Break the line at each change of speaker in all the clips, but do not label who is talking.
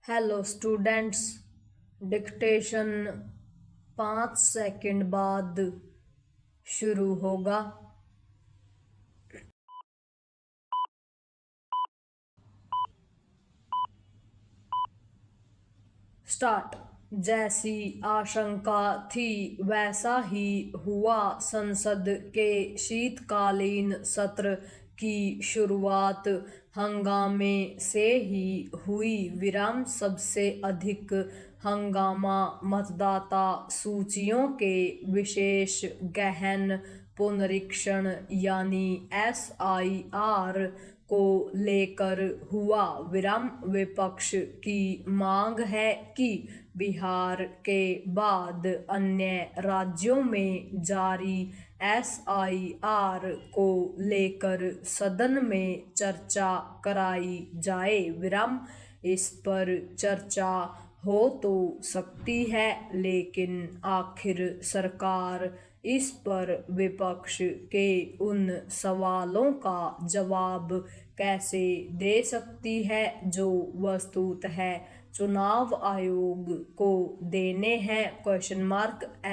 Hello students. Dictation 5 second बाद शुरू होगा। स्टार्ट। जैसी आशंका थी वैसा ही हुआ। संसद के शीतकालीन सत्र की शुरुआत हंगामे से ही हुई। विराम सबसे अधिक हंगामा मतदाता सूचियों के विशेष गहन पुनरीक्षण यानी SIR को लेकर हुआ। विराम विपक्ष की मांग है कि बिहार के बाद अन्य राज्यों में जारी SIR को लेकर सदन में चर्चा कराई जाए। विराम इस पर चर्चा हो तो सकती है, लेकिन आखिर सरकार इस पर विपक्ष के उन सवालों का जवाब कैसे दे सकती है जो वस्तुतः चुनाव आयोग को देने हैं।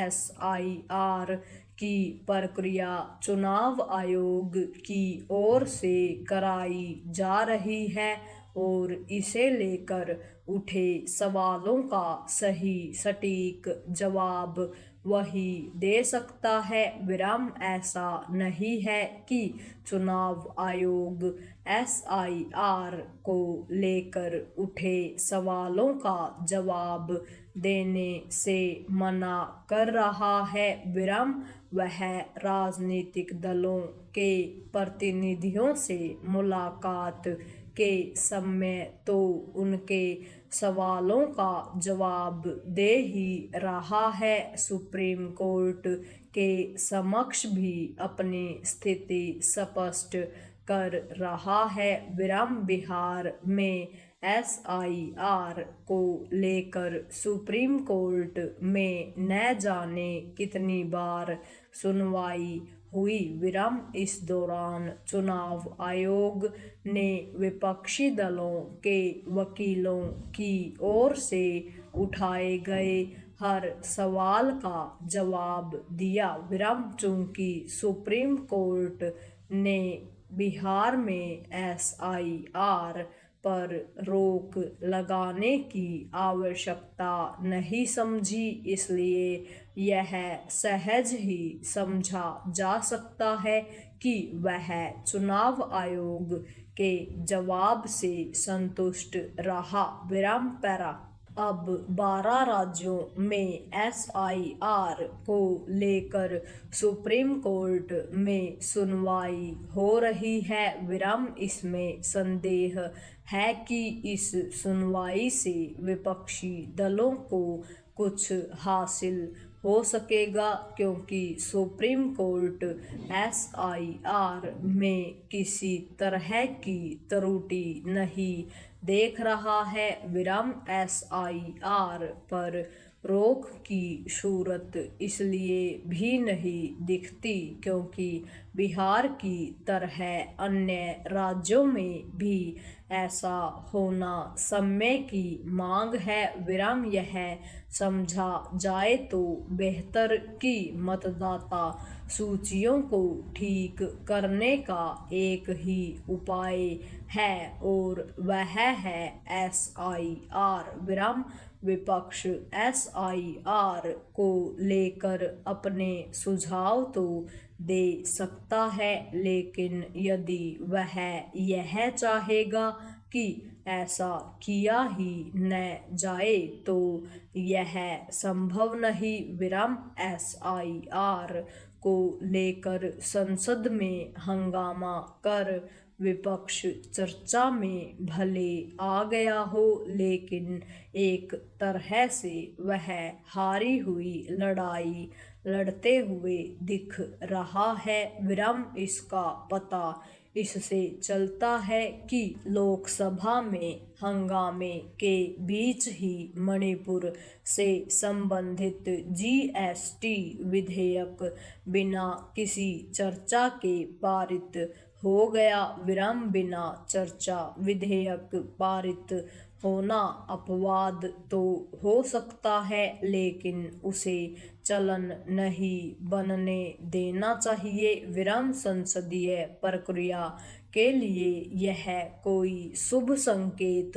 SIR की प्रक्रिया चुनाव आयोग की ओर से कराई जा रही है और इसे लेकर उठे सवालों का सही सटीक जवाब वही दे सकता है। विराम ऐसा नहीं है कि चुनाव आयोग SIR को लेकर उठे सवालों का जवाब देने से मना कर रहा है। विराम वह राजनीतिक दलों के प्रतिनिधियों से मुलाकात के समय तो उनके सवालों का जवाब दे ही रहा है, सुप्रीम कोर्ट के समक्ष भी अपनी स्थिति स्पष्ट कर रहा है। विराम बिहार में SIR को लेकर सुप्रीम कोर्ट में न जाने कितनी बार सुनवाई हुई। विराम इस दौरान चुनाव आयोग ने विपक्षी दलों के वकीलों की ओर से उठाए गए हर सवाल का जवाब दिया। विराम चूंकि सुप्रीम कोर्ट ने बिहार में SIR पर रोक लगाने की आवश्यकता नहीं समझी, इसलिए यह सहज ही समझा जा सकता है कि वह चुनाव आयोग के जवाब से संतुष्ट रहा। विराम पैरा। अब 12 राज्यों में SIR को लेकर सुप्रीम कोर्ट में सुनवाई हो रही है। विराम इसमें संदेह है कि इस सुनवाई से विपक्षी दलों को कुछ हासिल हो सकेगा, क्योंकि सुप्रीम कोर्ट SIR में किसी तरह की त्रुटि नहीं देख रहा है। विराम SIR पर रोक की सूरत इसलिए भी नहीं दिखती क्योंकि बिहार की तरह अन्य राज्यों में भी ऐसा होना समय की मांग है। विराम यह समझा जाए तो बेहतर कि मतदाता सूचियों को ठीक करने का एक ही उपाय है और वह है SIR। विराम विपक्ष SIR को लेकर अपने सुझाव तो दे सकता है, लेकिन यदि वह यह चाहेगा कि ऐसा किया ही न जाए तो यह संभव नहीं। विराम SIR को लेकर संसद में हंगामा कर विपक्ष चर्चा में भले आ गया हो, लेकिन एक तरह से वह हारी हुई लड़ाई लड़ते हुए दिख रहा है। विराम इसका पता इससे चलता है कि लोकसभा में हंगामे के बीच ही मणिपुर से संबंधित GST विधेयक बिना किसी चर्चा के पारित हो गया। विराम बिना चर्चा विधेयक पारित होना अपवाद तो हो सकता है, लेकिन उसे चलन नहीं बनने देना चाहिए। विराम संसदीय प्रक्रिया के लिए यह कोई शुभ संकेत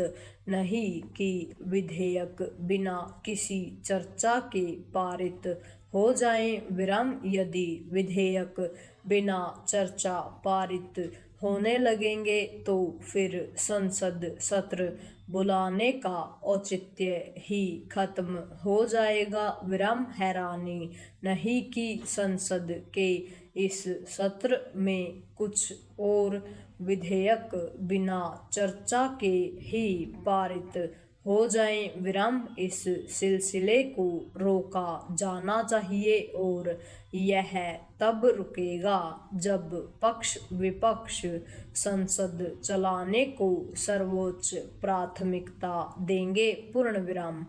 नहीं कि विधेयक बिना किसी चर्चा के पारित हो जाए। विराम यदि विधेयक बिना चर्चा पारित होने लगेंगे तो फिर संसद सत्र बुलाने का औचित्य ही खत्म हो जाएगा। विराम हैरानी नहीं कि संसद के इस सत्र में कुछ और विधेयक बिना चर्चा के ही पारित हो जाएं। विराम इस सिलसिले को रोका जाना चाहिए और यह तब रुकेगा जब पक्ष विपक्ष संसद चलाने को सर्वोच्च प्राथमिकता देंगे। पूर्ण विराम।